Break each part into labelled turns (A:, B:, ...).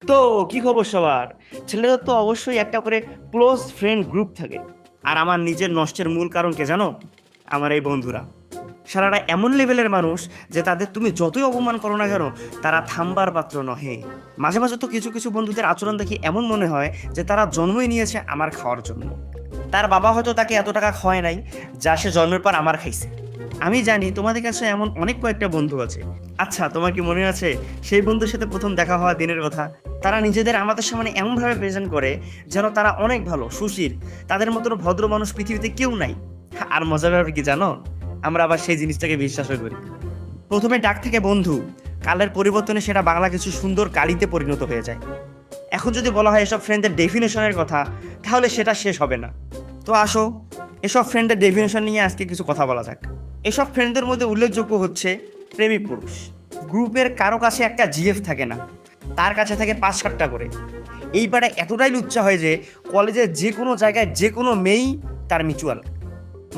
A: তো কি খবর সবার? ছেলেদের তো অবশ্যই একটা করে ক্লোজ ফ্রেন্ড গ্রুপ থাকে। আর আমার নিজের নষ্টের মূল কারণ কে জানো? আমার এই বন্ধুরা। সারাটা এমন লেভেলের মানুষ যে তাদের তুমি যতই অপমান করো না কেন, তারা থামবার পাত্র নহে। মাঝে মাঝে তো কিছু কিছু বন্ধুদের আচরণ দেখি এমন মনে হয় যে তারা জন্মই নিয়েছে আমার খাওয়ার জন্য। তার বাবা হয়তো তাকে এত টাকা খাওয়ায় নাই যা সে জন্মের পর আমার খাইছে। আমি জানি তোমাদের কাছে এমন অনেক কয়েকটা বন্ধু আছে। আচ্ছা, তোমার কি মনে আছে সেই বন্ধুর সাথে প্রথম দেখা হওয়া দিনের কথা? তারা নিজেদের আমাদের সামনে এমনভাবে প্রেজেন্ট করে যেন তারা অনেক ভালো, সুশীল, তাদের মতন ভদ্র মানুষ পৃথিবীতে কেউ নাই। আর মজার ব্যাপার কি জানো? আমরা আবার সেই জিনিসটাকে বিশ্বাসও করি। প্রথমে ডাক থেকে বন্ধু, কালের পরিবর্তনে সেটা বাংলা কিছু সুন্দর গালিতে পরিণত হয়ে যায়। এখন যদি বলা হয় এসব ফ্রেন্ডদের ডেফিনেশনের কথা, তাহলে সেটা শেষ হবে না। তো আসো, এসব ফ্রেন্ডের ডেফিনেশন নিয়ে আজকে কিছু কথা বলা যাক। এসব ফ্রেন্ডদের মধ্যে উল্লেখযোগ্য হচ্ছে প্রেমিক পুরুষ। গ্রুপের কারো কাছে একটা জিএফ থাকে না, তার কাছে থাকে 5-7টা করে। এইবারে এতটাই লুচ্চা হয় যে কলেজের যে কোনো জায়গায় যে কোনো মেয়েই তার মিউচুয়াল।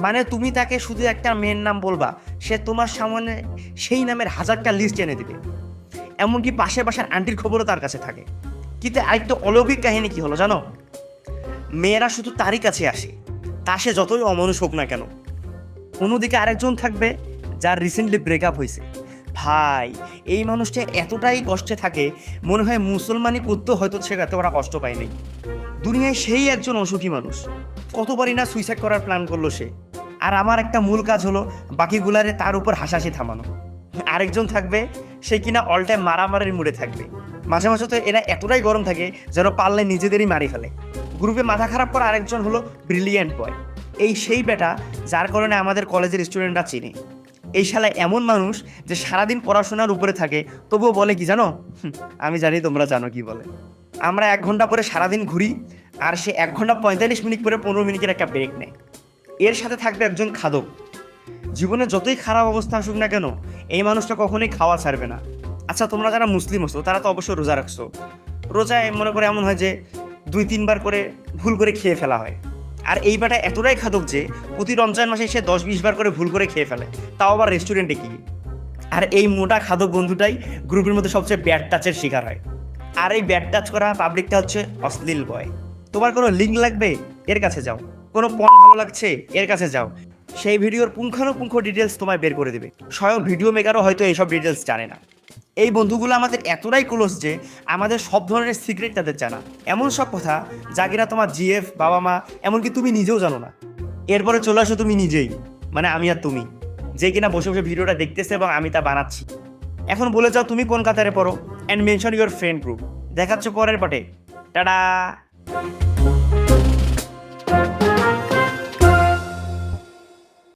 A: মানে তুমি তাকে শুধু একটা মেয়ের নাম বলবা, সে তোমার সামনে সেই নামের 1000টা লিস্ট এনে দেবে। এমনকি পাশের বাসার আন্টির খবরও তার কাছে থাকে। কিন্তু আরেকটা অলৌকিক কাহিনী কি হলো জানো? মেয়েরা শুধু তারই কাছে আসে, তা সে যতই অমানুষ হোক না কেন। অন্যদিকে আরেকজন থাকবে যার রিসেন্টলি ব্রেকআপ হয়েছে। ভাই, এই মানুষটা এতটাই কষ্টে থাকে, মনে হয় মুসলমানি করতেও হয়তো সে এত ওরা কষ্ট পায়নি। দুনিয়ায় সেই একজন অসুখী মানুষ, কতবারই না সুইসাইড করার প্ল্যান করলো সে। আর আমার একটা মূল কাজ হলো বাকিগুলারে তার উপর হাসাহাসি থামানো। আরেকজন থাকবে, সে কিনা অল টাইম মারামারির মুডে থাকবে। মাঝে মাঝে তো এরা এতটাই গরম থাকে যেন পারলে নিজেদেরই মারি ফেলে। গ্রুপে মাথা খারাপ করা আরেকজন হলো ব্রিলিয়ান্ট বয়। এই সেই বেটা যার কারণে আমাদের কলেজের স্টুডেন্টরা চিনে। এই শালা এমন মানুষ যে সারাদিন পড়াশোনার উপরে থাকে, তবুও বলে কি জানো? আমি জানি তোমরা জানো কি বলে। আমরা 1 ঘন্টা পরে সারাদিন ঘুরি, আর সে 1 ঘন্টা 45 মিনিট পরে 15 মিনিটের একটা ব্রেক নেয়। এর সাথে থাকবে একজন খাদক। জীবনে যতই খারাপ অবস্থা আসুক না কেন, এই মানুষটা কখনোই খাওয়া ছাড়বে না। আচ্ছা, তোমরা যারা মুসলিম আছো তারা তো অবশ্যই রোজা রাখছো। রোজায় মনে করে এমন হয় যে 2-3 বার করে ভুল করে খেয়ে ফেলা হয়। আর এই বাটা এতটাই খাদক যে প্রতি রমজান মাসে সে 10-20 বার করে ভুল করে খেয়ে ফেলে, তাও আবার রেস্টুরেন্টে গিয়ে। আর এই মোটা খাদক বন্ধুটাই গ্রুপের মধ্যে সবচেয়ে ব্যাড টাচের শিকার হয়। আর এই ব্যাড টাচ করা পাবলিকটা হচ্ছে অশ্লীল বয়। তোমার কোনো লিঙ্ক লাগবে, এর কাছে যাও। কোনো পণ ভালো লাগছে, এর কাছে যাও। সেই ভিডিওর পুঙ্খানুপুঙ্খ ডিটেলস তোমায় বের করে দেবে। স্বয়ং ভিডিও মেকারও হয়তো এইসব ডিটেলস জানে না। এই বন্ধুগুলো আমাদের এতটাই ক্লোজ যে আমাদের সব ধরনের সিক্রেট তাদের জানা। এমন সব কথা যা কিনা তোমার জিএফ, বাবা মা, এমনকি তুমি নিজেও জানো না। এরপরে চলে আসো তুমি নিজেই, মানে আমি আর তুমি, যে কিনা বসে বসে ভিডিওটা দেখতেছে এবং আমি তা বানাচ্ছি। এখন বলে যাও তুমি কোন কাতারে পড়ো, and mention your friend group. দেখাচ্ছ পরের পাটে। টাটা।